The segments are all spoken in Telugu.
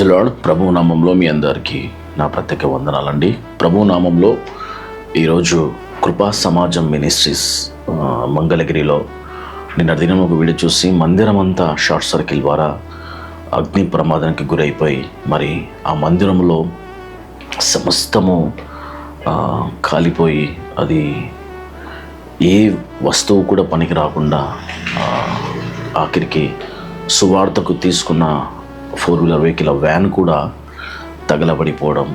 Praise lord. ప్రభు నామంలో మీ అందరికీ నా ప్రత్యేక వందనాలండి. ప్రభు నామంలో ఈరోజు కృపా సమాజం మినిస్ట్రీస్ మంగళగిరిలో నిన్న దినం ఒక వీడియో చూసి మందిరం అంతా షార్ట్ సర్క్యూట్ ద్వారా అగ్ని ప్రమాదానికి గురైపోయి మరి ఆ మందిరంలో సమస్తము కాలిపోయి అది ఏ వస్తువు కూడా పనికి రాకుండా ఆఖరికి సువార్తకు తీసుకున్న 4-wheeler వెహికల్ వ్యాన్ కూడా తగలబడిపోవడం,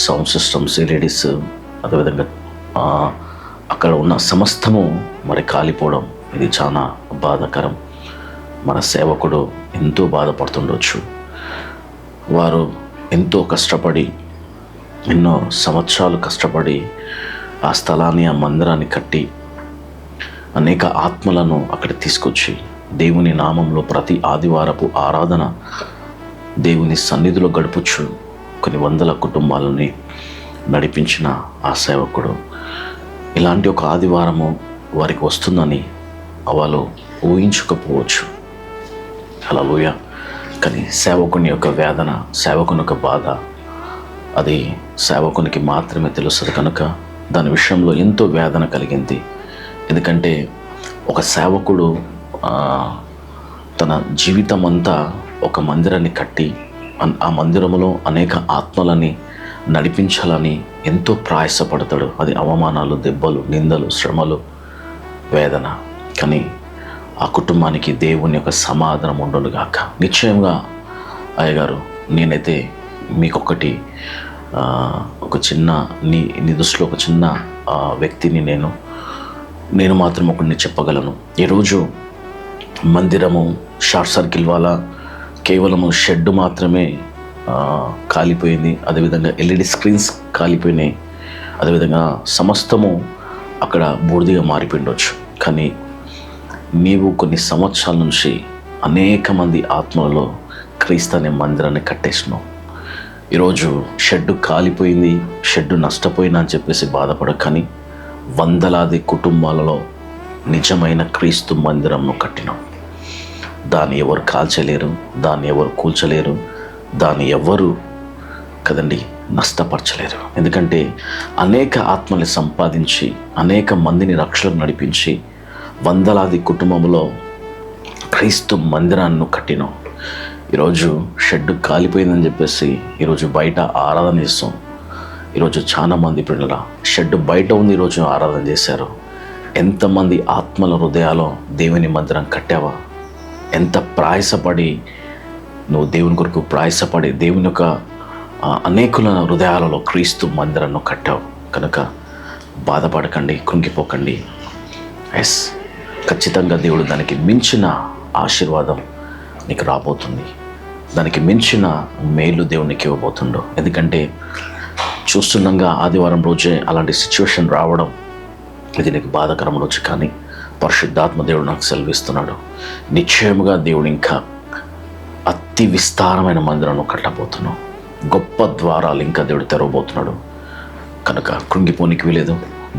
సౌండ్ సిస్టమ్స్, ఎల్ఈడీస్, అదేవిధంగా అక్కడ ఉన్న సమస్తము మరి కాలిపోవడం, ఇది చాలా బాధాకరం. మన సేవకుడు ఎంతో బాధపడుతుండొచ్చు. వారు ఎంతో కష్టపడి ఎన్నో సంవత్సరాలు కష్టపడి ఆ స్థలాన్ని, ఆ మందిరాన్ని కట్టి అనేక ఆత్మలను అక్కడ తీసుకొచ్చి దేవుని నామంలో ప్రతి ఆదివారపు ఆరాధన దేవుని సన్నిధిలో గడుపుచ్చు కొన్ని వందల కుటుంబాలని నడిపించిన ఆ సేవకుడు ఇలాంటి ఒక ఆదివారము వారికి వస్తుందని వాళ్ళు ఊహించకపోవచ్చు. హల్లెలూయా. కానీ సేవకుని యొక్క వేదన, సేవకుని యొక్క బాధ అది సేవకునికి మాత్రమే తెలుస్తుంది కనుక దాని విషయంలో ఎంతో వేదన కలిగింది. ఎందుకంటే ఒక సేవకుడు తన జీవితం అంతా ఒక మందిరాన్ని కట్టి ఆ మందిరంలో అనేక ఆత్మలని నడిపించాలని ఎంతో ప్రయాసపడతాడు. అది అవమానాలు, దెబ్బలు, నిందలు, శ్రమలు, వేదన. కానీ ఆ కుటుంబానికి దేవుని యొక్క సమాధానం ఉండుగాక. నిశ్చయంగా అయ్యగారు, నేనైతే మీకొకటి ఒక చిన్న నీ దృష్టిలో ఒక చిన్న వ్యక్తిని నేను మాత్రం ఒకరిని చెప్పగలను. ఈరోజు మందిరము షార్ట్ సర్కిల్ వల్ల కేవలము షెడ్ మాత్రమే కాలిపోయింది. అదేవిధంగా ఎల్ఈడి స్క్రీన్స్ కాలిపోయినాయి. అదేవిధంగా సమస్తము అక్కడ బూడిదిగా మారిపోయిండొచ్చు. కానీ నీవు కొన్ని సంవత్సరాల నుంచి అనేక మంది ఆత్మలలో క్రీస్తు అనే మందిరాన్ని కట్టేసినావు. ఈరోజు షెడ్ కాలిపోయింది, షెడ్ నష్టపోయినా అని చెప్పేసి బాధపడక, కానీ వందలాది కుటుంబాలలో నిజమైన క్రీస్తు మందిరంను కట్టినాం. దాన్ని ఎవరు కాల్చలేరు, దాన్ని ఎవరు కూల్చలేరు, దాన్ని ఎవరు కదండి నష్టపరచలేరు. ఎందుకంటే అనేక ఆత్మల్ని సంపాదించి అనేక మందిని రక్షణకు నడిపించి వందలాది కుటుంబంలో క్రీస్తు మందిరాన్ని కట్టినాం. ఈరోజు షెడ్ కాలిపోయిందని చెప్పేసి ఈరోజు బయట ఆరాధన చేస్తాం. ఈరోజు చాలా మంది పిల్లల షెడ్ బయట ఉంది, ఈరోజు ఆరాధన చేశారు. ఎంతమంది ఆత్మల హృదయాలో దేవుని మందిరం కట్టావా? ఎంత ప్రయాసపడి నువ్వు దేవుని కొరకు ప్రయాసపడి దేవుని యొక్క అనేకుల హృదయాలలో క్రీస్తు మందిరాన్ని కట్టావు. కనుక బాధపడకండి, కృంగిపోకండి. ఖచ్చితంగా దేవుడు దానికి మించిన ఆశీర్వాదం నీకు రాబోతుంది. దానికి మించిన మేలు దేవునికి ఇవ్వబోతుండో. ఎందుకంటే చూస్తుండగా ఆదివారం రోజే అలాంటి సిచ్యువేషన్ రావడం ఇది నీకు బాధాకరం ఉండొచ్చు. కానీ పరిశుద్ధాత్మ దేవుడు నాకు సెలవిస్తున్నాడు, నిశ్చయముగా దేవుడు ఇంకా అతి విస్తారమైన మందిరాన్ని కట్టబోతున్నావు. గొప్ప ద్వారాలు ఇంకా దేవుడు తెరవబోతున్నాడు. కనుక కృంగిపోనికి వీలేదు,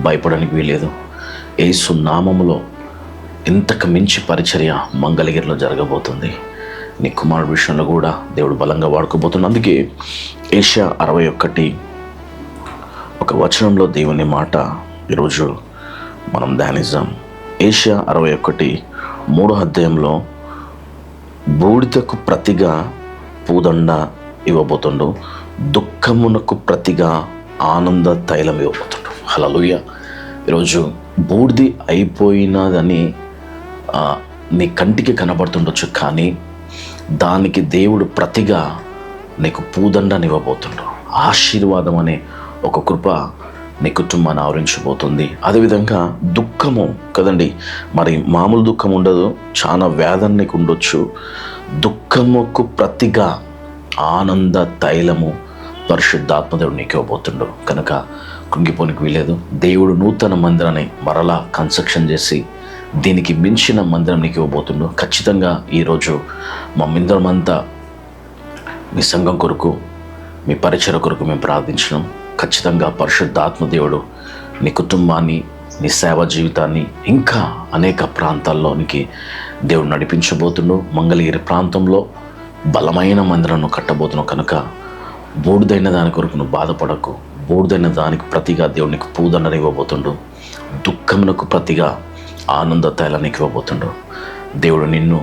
భయపడడానికి వీలేదు. యేసు నామములో ఇంతకు మించి పరిచర్య మంగళగిరిలో జరగబోతుంది. నీ కుమారుడు విషయంలో కూడా దేవుడు బలంగా వాడుకోబోతున్నాడు. అందుకే ఏషియా 61 ఒక వచనంలో దేవుని మాట ఈరోజు మనం ధ్యానిద్దాం. ఏషియా 61 అధ్యాయంలో బూడిదకు ప్రతిగా పూదండ ఇవ్వబోతుండు, దుఃఖమునకు ప్రతిగా ఆనంద తైలం ఇవ్వబోతుండు. హల్లెలూయా. ఈరోజు బూడిది అయిపోయినదని నీ కంటికి కనబడుతుండొచ్చు, కానీ దానికి దేవుడు ప్రతిగా నీకు పూదండని ఇవ్వబోతుండు. ఆశీర్వాదం అనే ఒక కృప నీ కుటుంబాన్ని ఆవరించబోతుంది. అదేవిధంగా దుఃఖము కదండి, మరి మామూలు దుఃఖం ఉండదు, చాలా వేదన నీకు ఉండొచ్చు. దుఃఖముకు ప్రతిగా ఆనంద తైలము పరిశుద్ధాత్మదేవుడు నీకు ఇవ్వబోతుండు. కనుక కృంగిపోనికి వీలేదు. దేవుడు నూతన మందిరాన్ని మరలా కన్స్ట్రక్షన్ చేసి దీనికి మించిన మందిరం నీకు ఇవ్వబోతుండు. ఖచ్చితంగా ఈరోజు మమ్మిందరమంతా మీ సంఘం కొరకు, మీ పరిచయ కొరకు మేము ప్రార్థించినాం. ఖచ్చితంగా పరిశుద్ధాత్మ దేవుడు నీ కుటుంబాన్ని, నీ సేవ జీవితాన్ని ఇంకా అనేక ప్రాంతాల్లోనికి దేవుడు నడిపించబోతుండు. మంగళగిరి ప్రాంతంలో బలమైన మందిరం కట్టబోతున్నావు కనుక బూడిదైన దాని కొరకు నువ్వు బాధపడకు. బూడిదైన దానికి ప్రతిగా దేవునికి పూదండని ఇవ్వబోతుండు. దుఃఖమునకు ప్రతిగా ఆనంద తైలానికి ఇవ్వబోతుండు. దేవుడు నిన్ను,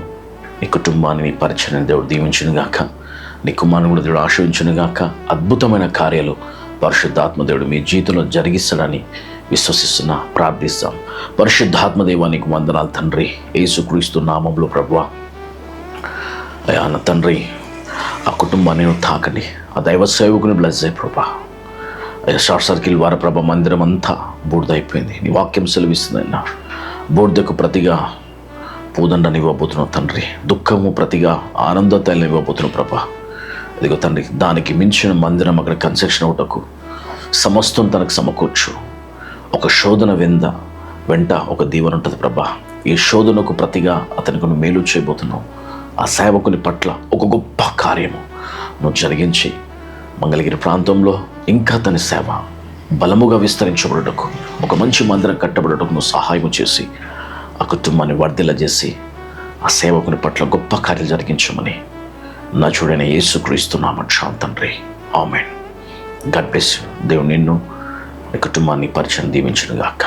నీ కుటుంబాన్ని, నీ పరిచయాన్ని దేవుడు దీవించును గాక. నీ కుమారుని కూడా దేవుడు ఆశ్రయించును గాక. అద్భుతమైన కార్యాలు పరిశుద్ధాత్మ దేవుడు మీ జీవితంలో జరిగిస్తాడని విశ్వసిస్తున్నా, ప్రార్థిస్తాం. పరిశుద్ధాత్మ దేవానికి వందనాలు తండ్రి, యేసుక్రీస్తు నామములో ప్రభువా. అయ్యా నా తండ్రి, ఆ కుటుంబాన్ని నువ్వు తాకండి. ఆ దైవ సేవకుని బ్లెస్ అయ్యి ప్రభా. అయ్యా షార్ట్ సర్కిల్ వారి ప్రభ మందిరం అంతా బూడిదైపోయింది. నీ వాక్యం సెలవిస్తుందన్నా. బూడిదకు ప్రతిగా పూదండని ఇవ్వబోతున్నావు తండ్రి. దుఃఖము ప్రతిగా ఆనంద తైలం ఇవ్వబోతున్నావు ప్రభా. ఇదిగో తండ్రి, దానికి మించిన మందిరం అక్కడ కన్స్ట్రక్షన్ అవుటకు సమస్తం తనకు సమకూర్చు. ఒక శోధన వెంట ఒక దీవెన ఉంటుంది ప్రభా. ఈ శోధనకు ప్రతిగా అతనికి నువ్వు మేలు చేయబోతున్నావు. ఆ సేవకుని పట్ల ఒక గొప్ప కార్యము నువ్వు జరిగించి మంగళగిరి ప్రాంతంలో ఇంకా తన సేవ బలముగా విస్తరించబడుటకు, ఒక మంచి మందిరం కట్టబడుటకు నువ్వు సహాయం చేసి ఆ కుటుంబాన్ని వర్ధిల్లజేసి ఆ సేవకుని పట్ల గొప్ప కార్యాలు జరిగించమని నా చూడైన యేసుక్రీస్తు నామమున తండ్రి, ఆమేన్. God bless you. దేవుడు నిన్ను, నీ కుటుంబాన్ని పరిచయం దీవించును గాక.